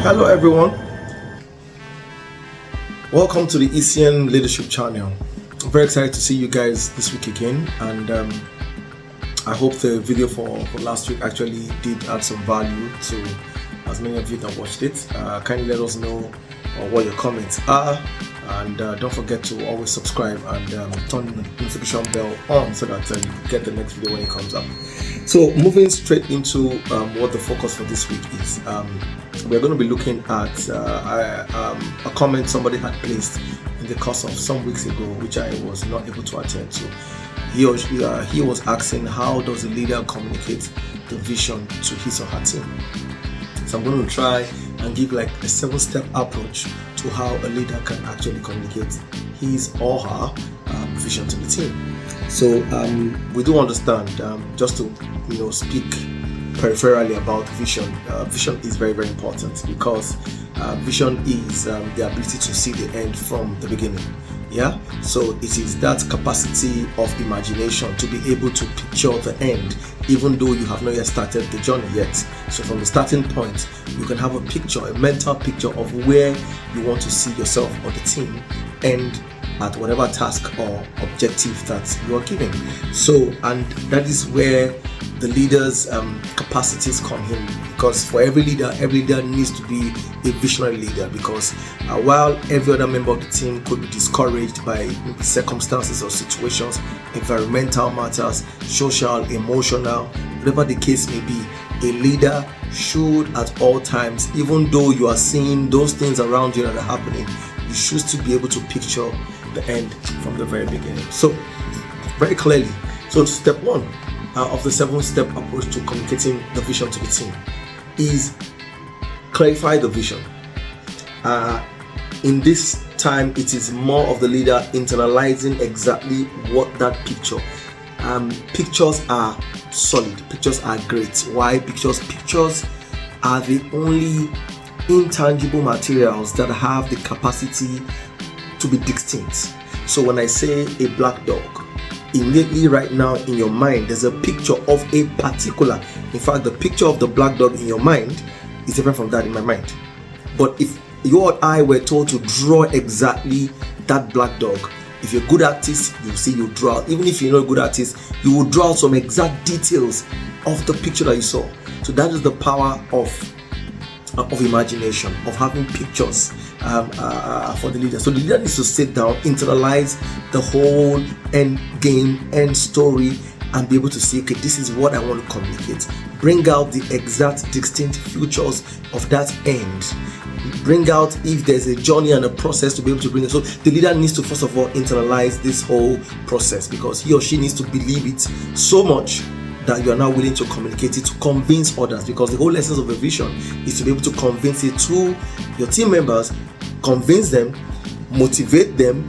Hello everyone, welcome to the ECN Leadership channel. I'm very excited to see you guys this week again, and I hope the video for last week actually did add some value to as many of you that watched it. Kindly let us know what your comments are, and don't forget to always subscribe and turn the notification bell on so that you get the next video when it comes up. So moving straight into what the focus for this week is, we're going to be looking at a comment somebody had placed in the course of some weeks ago, which I was not able to attend to. He was asking, how does a leader communicate the vision to his or her team? So I'm going to try and give like a 7-step approach to how a leader can actually communicate his or her vision to the team. So we do understand, just to speak peripherally about vision. Vision is very, very important, because vision is the ability to see the end from the beginning. Yeah, so it is that capacity of imagination to be able to picture the end, even though you have not yet started the journey yet. So from the starting point, you can have a picture, a mental picture of where you want to see yourself or the team end at whatever task or objective that you are given. So, and that is where the leader's capacities come in, because for every leader needs to be a visionary leader, because while every other member of the team could be discouraged by circumstances or situations, environmental matters, social, emotional, whatever the case may be, a leader should at all times, even though you are seeing those things around you that are happening, you should still be able to picture the end from the very beginning. So very clearly, so step one of the 7-step approach to communicating the vision to the team is clarify the vision. In this time, it is more of the leader internalizing exactly what that picture. Pictures are solid, pictures are great. Why? Because pictures are the only intangible materials that have the capacity to be distinct. So when I say a black dog, immediately right now in your mind there's a picture of a particular, in fact the picture of the black dog in your mind is different from that in my mind. But if you or I were told to draw exactly that black dog, if you're a good artist, you'll see you draw, even if you're not a good artist, you will draw some exact details of the picture that you saw. So that is the power of imagination, of having pictures for the leader. So the leader needs to sit down, internalize the whole end game, end story, and be able to see, okay, this is what I want to communicate. Bring out the exact distinct features of that end. Bring out if there's a journey and a process to be able to bring it. So the leader needs to first of all internalize this whole process, because he or she needs to believe it so much that you are now willing to communicate it to convince others, because the whole essence of a vision is to be able to convince it to your team members, convince them, motivate them,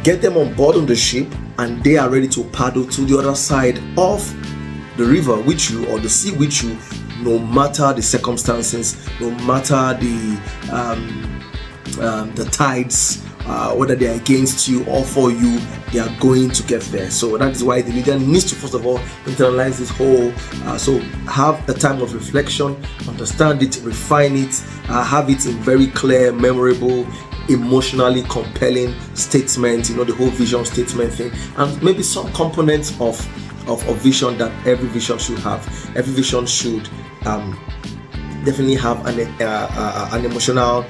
get them on board on the ship, and they are ready to paddle to the other side of the river with you, or the sea with you, no matter the circumstances, no matter the tides, whether they are against you or for you, they are going to get there. So that is why the leader needs to first of all internalize this whole, so have a time of reflection, understand it, refine it, have it in very clear, memorable, emotionally compelling statement, the whole vision statement thing, and maybe some components of vision that every vision should have. Every vision should definitely have an emotional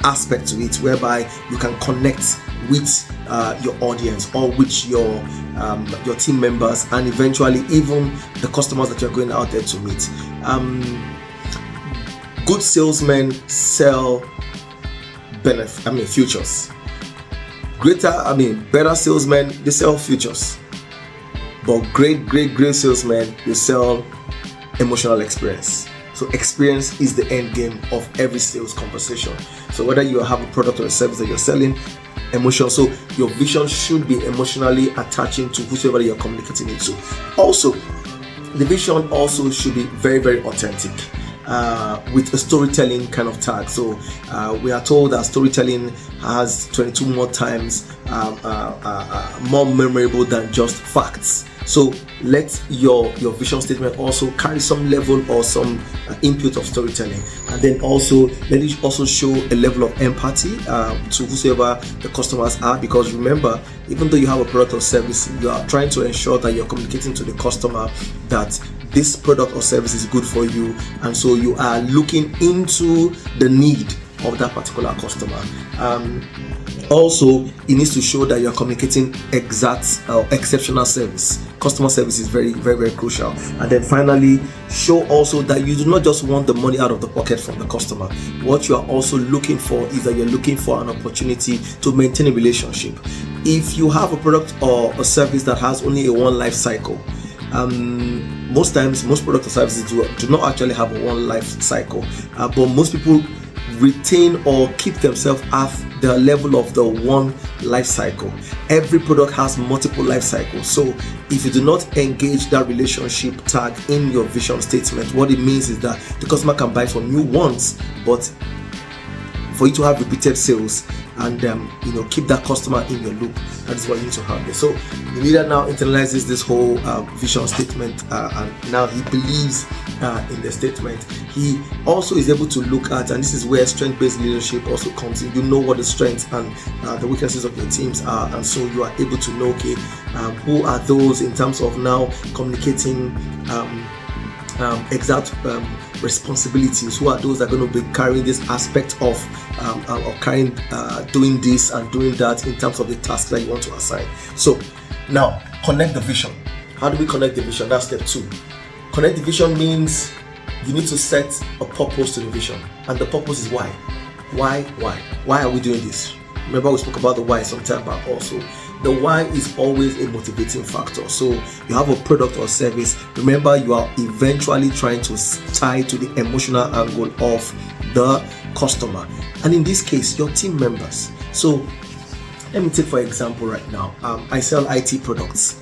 aspect to it, whereby you can connect with your audience, or with your team members, and eventually even the customers that you're going out there to meet. Good salesmen sell futures. Better salesmen, they sell futures. But great salesmen, they sell emotional experience. So experience is the end game of every sales conversation. So whether you have a product or a service that you're selling, emotion. So your vision should be emotionally attaching to whoever you're communicating it to. Also, the vision also should be very, very authentic. With a storytelling kind of tag. So we are told that storytelling has 22 more times more memorable than just facts. So let your vision statement also carry some level or some input of storytelling, and then also let it also show a level of empathy to whosoever the customers are, because remember, even though you have a product or service, you are trying to ensure that you're communicating to the customer that this product or service is good for you, and so you are looking into the need of that particular customer. Also, it needs to show that you're communicating exact exceptional service. Customer service is very, very, very crucial. And then finally, show also that you do not just want the money out of the pocket from the customer. What you are also looking for is that you're looking for an opportunity to maintain a relationship. If you have a product or a service that has only a one life cycle, most times most products or services do not actually have a one life cycle, but most people retain or keep themselves at the level of the one life cycle. Every product has multiple life cycles. So if you do not engage that relationship tag in your vision statement, what it means is that the customer can buy from you once, but for you to have repeated sales and keep that customer in your loop, that is what you need to have there. So the leader now internalizes this whole vision statement, and now he believes in the statement. He also is able to look at, and this is where strength-based leadership also comes in. You know what the strengths and the weaknesses of your teams are, and so you are able to know, okay, who are those in terms of now communicating exact responsibilities. Who are those that are going to be carrying this aspect of doing this and doing that in terms of the task that you want to assign. So now connect the vision. How do we connect the vision? That's step 2. Connect the vision means you need to set a purpose to the vision, and the purpose is why. Why are we doing this? Remember, we spoke about the why some time back also. The why is always a motivating factor. So you have a product or service. Remember, you are eventually trying to tie to the emotional angle of the customer, and in this case, your team members. So let me take for example right now, I sell IT products,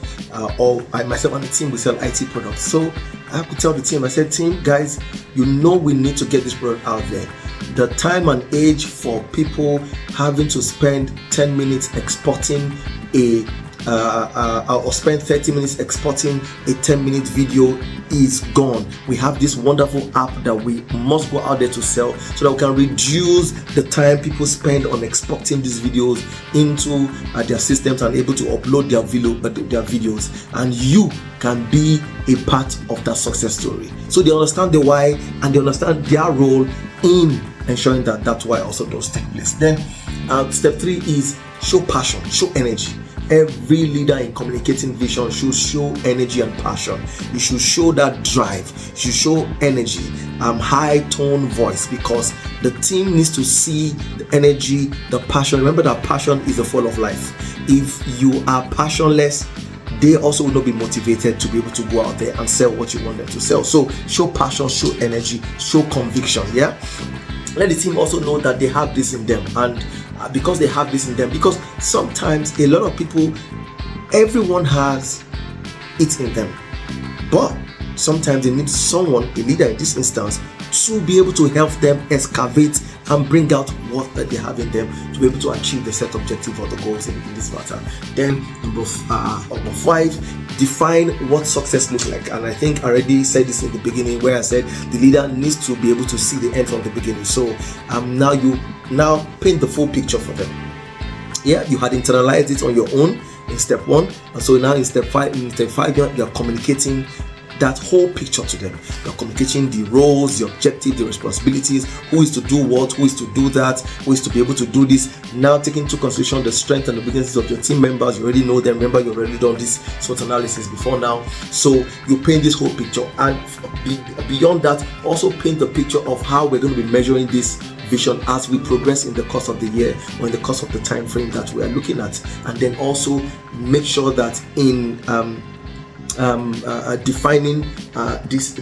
or I myself and the team we sell IT products. So I have to tell the team, I said, team, guys, you know we need to get this product out there. The time and age for people having to spend 10 minutes exporting or spend 30 minutes exporting a 10-minute video is gone. We have this wonderful app that we must go out there to sell, so that we can reduce the time people spend on exporting these videos into their systems and able to upload their videos, and you can be a part of that success story. So they understand the why, and they understand their role in ensuring that why also does take place. Then step 3 is show passion, show energy. Every leader in communicating vision should show energy and passion. You should show that drive. You should show energy, high tone voice, because the team needs to see the energy, the passion. Remember that passion is the fuel of life. If you are passionless, they also will not be motivated to be able to go out there and sell what you want them to sell. So show passion, show energy, show conviction. Yeah. Let the team also know that they have this in them, and because they have this in them, because sometimes a lot of people, everyone has it in them, but sometimes they need someone, a leader in this instance, to be able to help them excavate and bring out what that they have in them to be able to achieve the set objective or the goals in this matter. Then number 5, define what success looks like. And I think I already said this in the beginning, where I said the leader needs to be able to see the end from the beginning. So now you paint the full picture for them. Yeah, you had internalized it on your own in step 1, and so now in step 5, you're communicating that whole picture to them. You're communicating the roles, the objectives, the responsibilities, who is to do what, who is to do that, who is to be able to do this. Now taking into consideration the strength and the weaknesses of your team members. You already know them. Remember, you already done this SWOT analysis before now. So you paint this whole picture, and beyond that, also paint the picture of how we're going to be measuring this vision as we progress in the course of the year or in the course of the time frame that we are looking at. And then also make sure that in defining this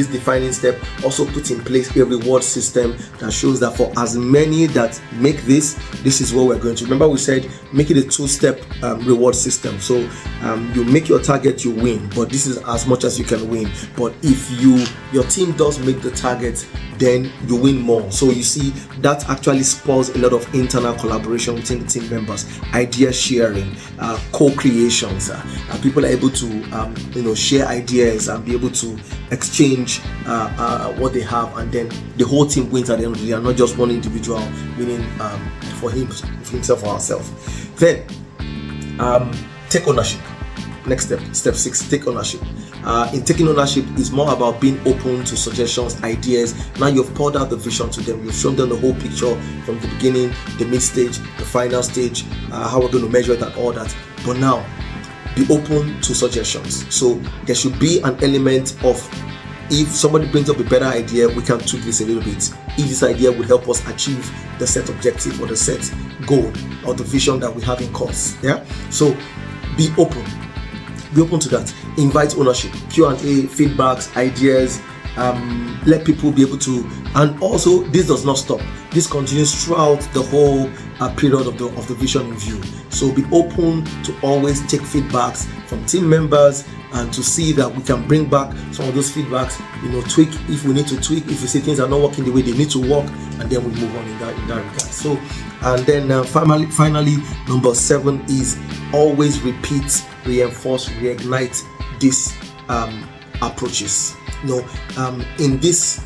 defining step, also put in place a reward system that shows that for as many that make this is what we're going to. Remember, we said make it a two-step reward system. So you make your target, you win, but this is as much as you can win. But if your team does make the target, then you win more. So you see, that actually spurs a lot of internal collaboration within the team members, idea sharing, co-creations. People are able to share ideas and be able to exchange what they have, and then the whole team wins at the end of the day, not just one individual winning for himself or herself. Then take ownership. Next step 6, take ownership. In taking ownership is more about being open to suggestions, ideas. Now you've poured out the vision to them, you've shown them the whole picture from the beginning, the mid stage, the final stage, how we're going to measure it and all that. But now be open to suggestions. So there should be an element of, if somebody brings up a better idea, we can tweak this a little bit. If this idea would help us achieve the set objective or the set goal or the vision that we have in course. Yeah. So be open. Be open to that. Invite ownership, Q&A, feedbacks, ideas. Let people be able to, and also this does not stop. This continues throughout the whole period of the vision in view. So be open to always take feedbacks from team members and to see that we can bring back some of those feedbacks. Tweak if we need to tweak. If we see things are not working the way they need to work, and then we move on in that regard. So, and then finally, number 7 is always repeat, reinforce, reignite these approaches. In this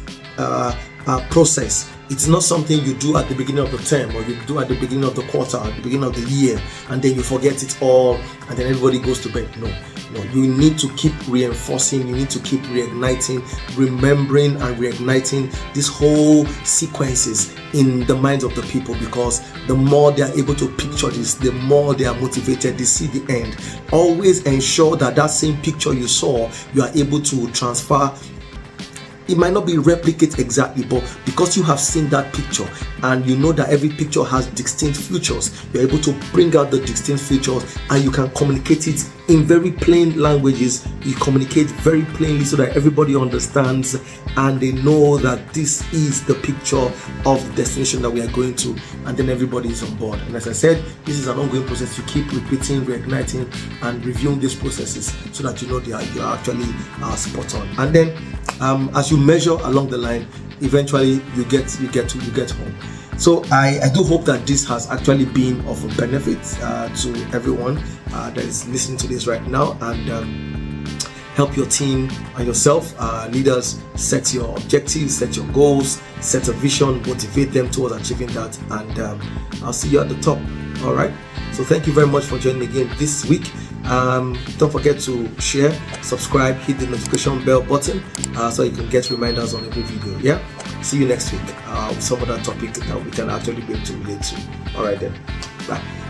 process, it's not something you do at the beginning of the term, or you do at the beginning of the quarter, at the beginning of the year, and then you forget it all, and then everybody goes to bed. No, you need to keep reinforcing, you need to keep reigniting, remembering and reigniting these whole sequences in the minds of the people, because the more they are able to picture this, the more they are motivated, they see the end. Always ensure that same picture you saw, you are able to transfer. It might not be replicate exactly, but because you have seen that picture and you know that every picture has distinct features, you're able to bring out the distinct features, and you can communicate it in very plain languages. You communicate very plainly so that everybody understands and they know that this is the picture of the destination that we are going to, and then everybody is on board. And as I said, this is an ongoing process. You keep repeating, reigniting, and reviewing these processes so that you know you are actually spot on. And then as you measure along the line, eventually you get home. So I do hope that this has actually been of benefit to everyone that is listening to this right now, and help your team and yourself, leaders, set your objectives, set your goals, set a vision, motivate them towards achieving that, and I'll see you at the top. All right. So thank you very much for joining me again this week. Don't forget to share, subscribe, hit the notification bell button so you can get reminders on every video. Yeah. See you next week with some other topic that we can actually be able to relate to. All right then. Bye.